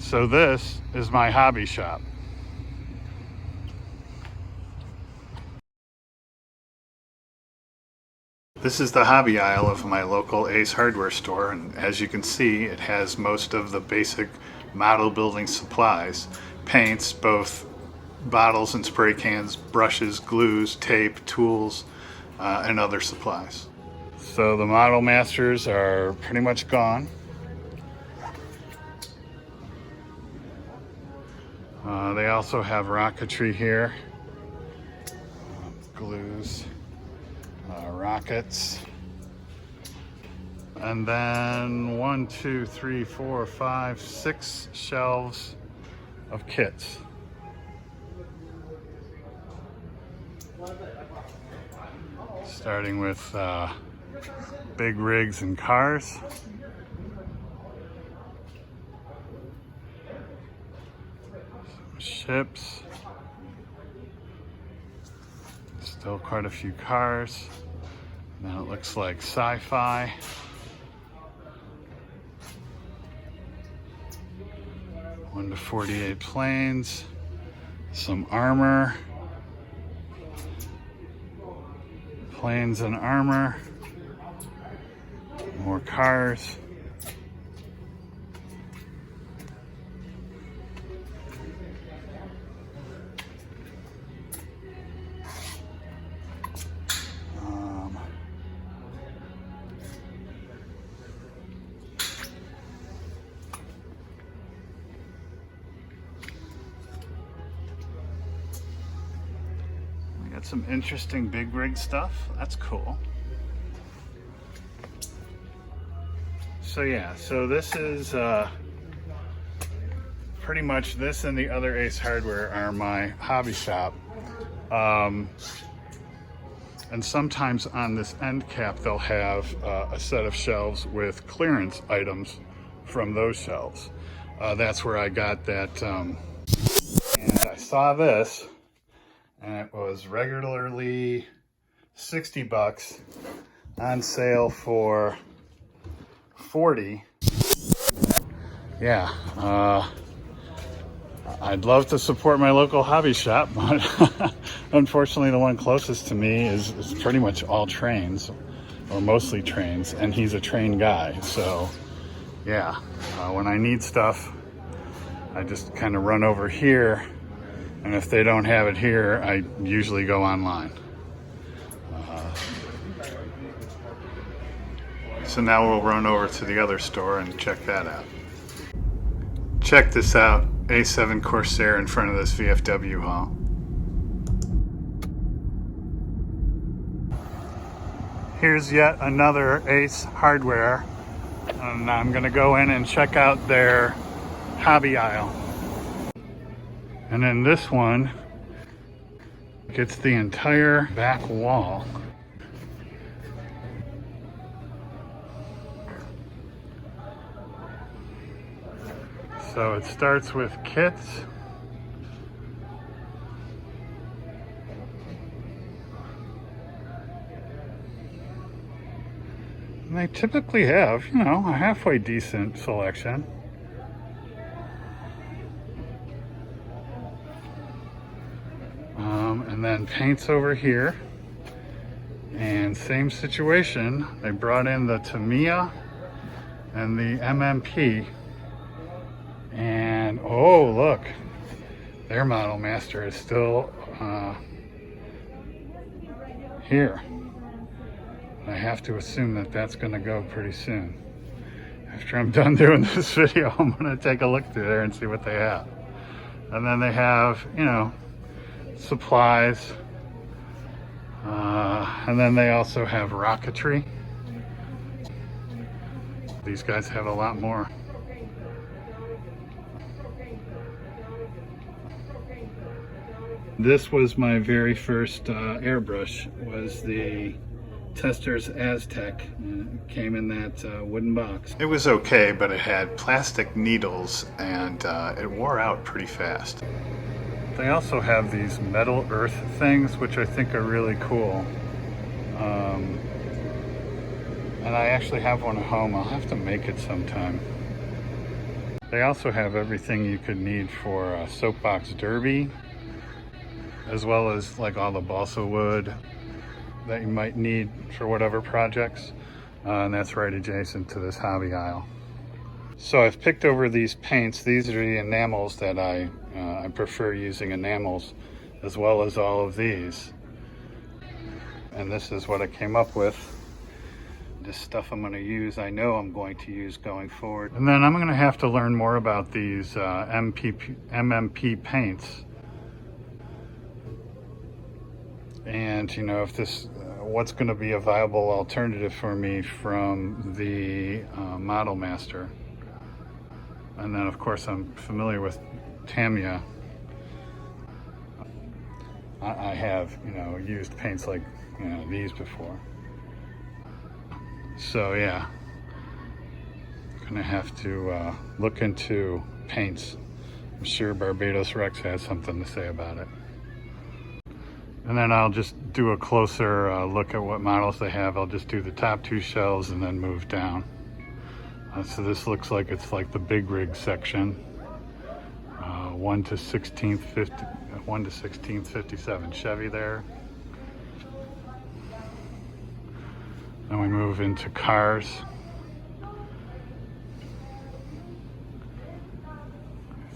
So this is my hobby shop. This is the hobby aisle of my local Ace hardware store, and as you can see, it has most of the basic model building supplies. Paints, both bottles and spray cans, brushes, glues, tape, tools, and other supplies. So the Model Masters are pretty much gone. They also have rocketry here, glues, rockets, and then 1, 2, 3, 4, 5, 6 shelves of kits. Starting with big rigs and cars. Some ships. Still quite a few cars. Now it looks like sci-fi. One to 48 planes. Some armor. Planes and armor. More cars. We got some interesting big rig stuff. That's cool. So yeah, so this is pretty much this and the other Ace hardware are my hobby shop. And sometimes on this end cap they'll have a set of shelves with clearance items from those shelves. That's where I got that. And I saw this and it was regularly $60 on sale for 40. Yeah, I'd love to support my local hobby shop, but unfortunately the one closest to me is pretty much all trains, or mostly trains, and he's a train guy. So yeah, when I need stuff, I just kind of run over here, and if they don't have it here, I usually go online. So now we'll run over to the other store and check that out. Check this out, A7 Corsair in front of this VFW hall. Here's yet another Ace hardware, and I'm gonna go in and check out their hobby aisle. And then this one gets the entire back wall. So it starts with kits. And they typically have, you know, a halfway decent selection. And then paints over here. And same situation, they brought in the Tamiya and the MMP. And oh, look, their Model Master is still here. I have to assume that that's going to go pretty soon. After I'm done doing this video, I'm going to take a look through there and see what they have. And then they have, you know, supplies. And then they also have rocketry. These guys have a lot more. This was my very first airbrush, was the Testors Aztec. It came in that wooden box. It was okay, but it had plastic needles and it wore out pretty fast. They also have these metal earth things, which I think are really cool. And I actually have one at home. I'll have to make it sometime. They also have everything you could need for a soapbox derby, as well as like all the balsa wood that you might need for whatever projects. And that's right adjacent to this hobby aisle. So I've picked over these paints. These are the enamels that I prefer using, enamels, as well as all of these. And this is what I came up with. This stuff I'm going to use, I know I'm going to use going forward. And then I'm going to have to learn more about these MMP paints. And you know, if this, what's going to be a viable alternative for me from the Model Master. And then of course I'm familiar with Tamiya. I have, you know, used paints like, you know, these before. So yeah, gonna have to look into paints. I'm sure Barbados Rex has something to say about it. And then I'll just do a closer look at what models they have. I'll just do the top two shelves and then move down. So this looks like it's like the big rig section. 1 to 16th 57 Chevy there. Then we move into cars. I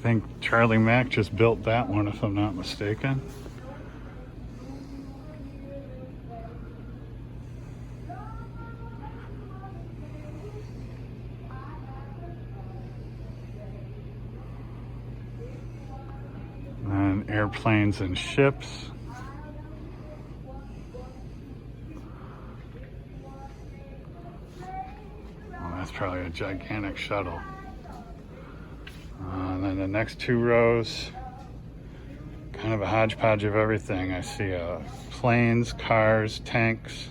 think Charlie Mack just built that one, if I'm not mistaken. And airplanes and ships. That's probably a gigantic shuttle. And then the next two rows, kind of a hodgepodge of everything. I see planes, cars, tanks.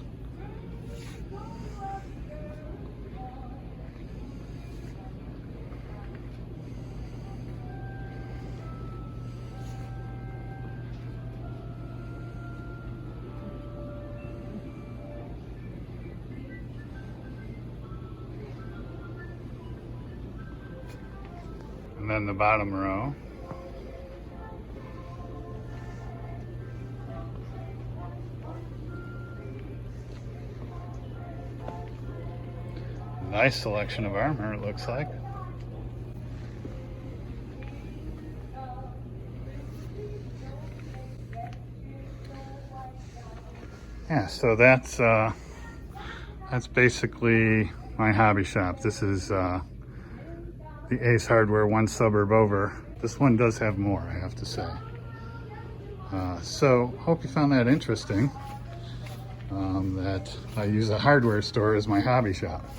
And then the bottom row. Nice selection of armor, it looks like. Yeah, so that's basically my hobby shop. This is the Ace Hardware, one suburb over. This one does have more, I have to say. So hope you found that interesting, that I use a hardware store as my hobby shop.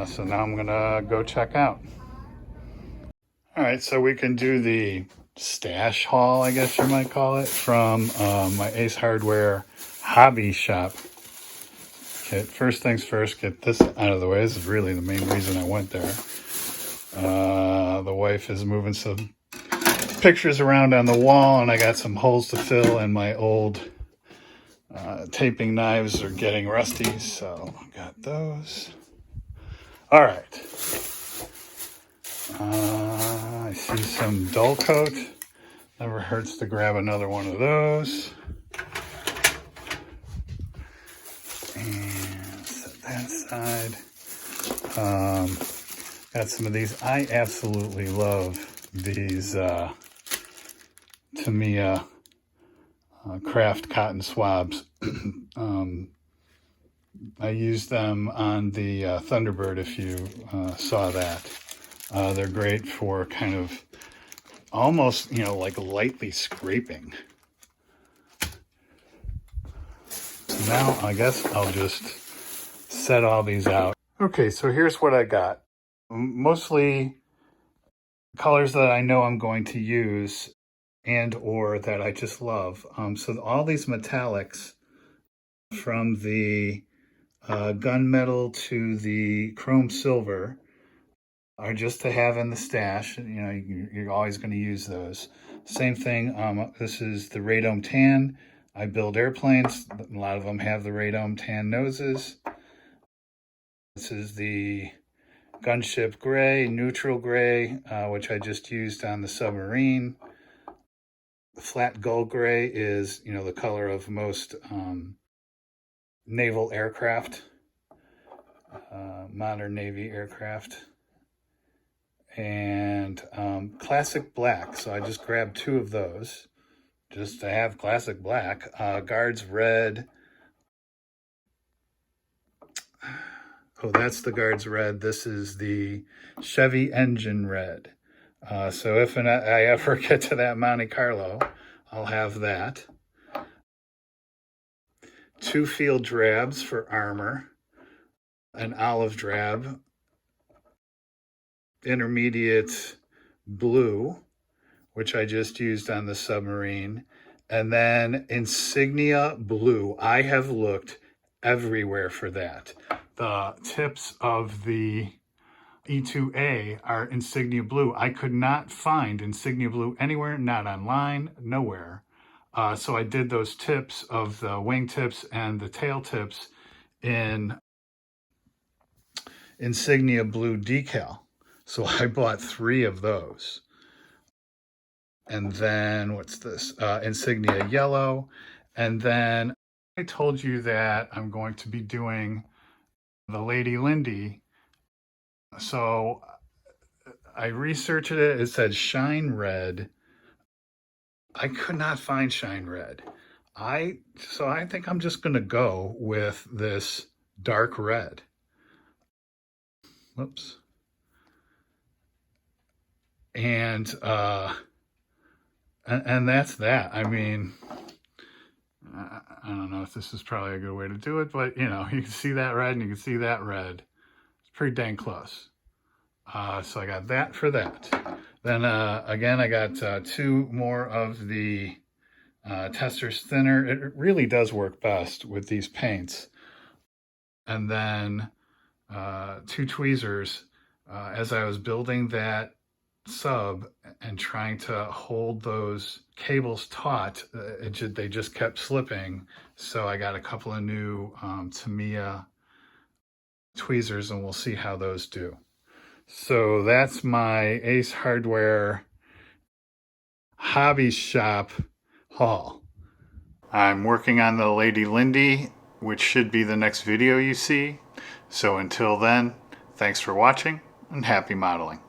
So now I'm gonna go check out. All right, so we can do the stash haul, I guess you might call it, from my Ace Hardware hobby shop. Okay, first things first, get this out of the way. This is really the main reason I went there. The wife is moving some pictures around on the wall, and I got some holes to fill, and my old taping knives are getting rusty, so I got those. All right. I see some dull coat. Never hurts to grab another one of those. And set that aside. Got some of these. I absolutely love these Tamiya craft cotton swabs. I used them on the Thunderbird, if you saw that. They're great for kind of almost, you know, like lightly scraping. Now I guess I'll just set all these out. Okay, so here's what I got. Mostly colors that I know I'm going to use and or that I just love. So all these metallics, from the gunmetal to the chrome silver, are just to have in the stash. You know, you're always going to use those. Same thing, this is the radome tan. I build airplanes. A lot of them have the radome tan noses. This is the gunship gray, neutral gray, which I just used on the submarine. The flat gold gray is, the color of most naval aircraft, modern Navy aircraft. And classic black, so I just grabbed 2 of those just to have classic black. Guards red. Oh, that's the Guards red. This is the Chevy engine red. So if I ever get to that Monte Carlo, I'll have that. 2 field drabs for armor. An olive drab. Intermediate blue, which I just used on the submarine. And then insignia blue. I have looked everywhere for that. The tips of the E2A are insignia blue. I could not find insignia blue anywhere, not online, nowhere. So I did those tips of the wing tips and the tail tips in insignia blue decal. So I bought 3 of those. And then what's this? Insignia yellow. And then I told you that I'm going to be doing the Lady Lindy. So I researched it. It said shine red. I could not find shine red. So I think I'm just going to go with this dark red. Whoops. And that's that. I mean, I don't know if this is probably a good way to do it, but you can see that red and you can see that red. It's pretty dang close. So I got that for that. Then again, I got 2 more of the Testor's thinner. It really does work best with these paints. And then 2 tweezers. As I was building that sub and trying to hold those cables taut, they just kept slipping. So I got a couple of new Tamiya tweezers, and we'll see how those do. So that's my Ace Hardware hobby shop haul. I'm working on the Lady Lindy, which should be the next video you see. So until then, thanks for watching and happy modeling.